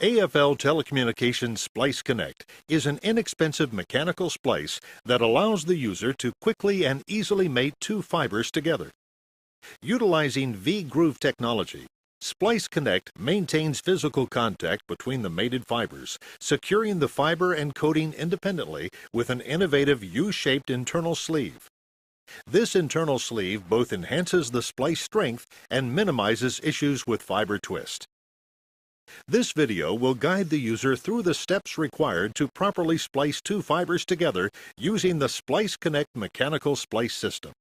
AFL Telecommunications Splice Connect is an inexpensive mechanical splice that allows the user to quickly and easily mate two fibers together. Utilizing V-groove technology, Splice Connect maintains physical contact between the mated fibers, securing the fiber and coating independently with an innovative U-shaped internal sleeve. This internal sleeve both enhances the splice strength and minimizes issues with fiber twist. This video will guide the user through the steps required to properly splice two fibers together using the Splice Connect mechanical splice system.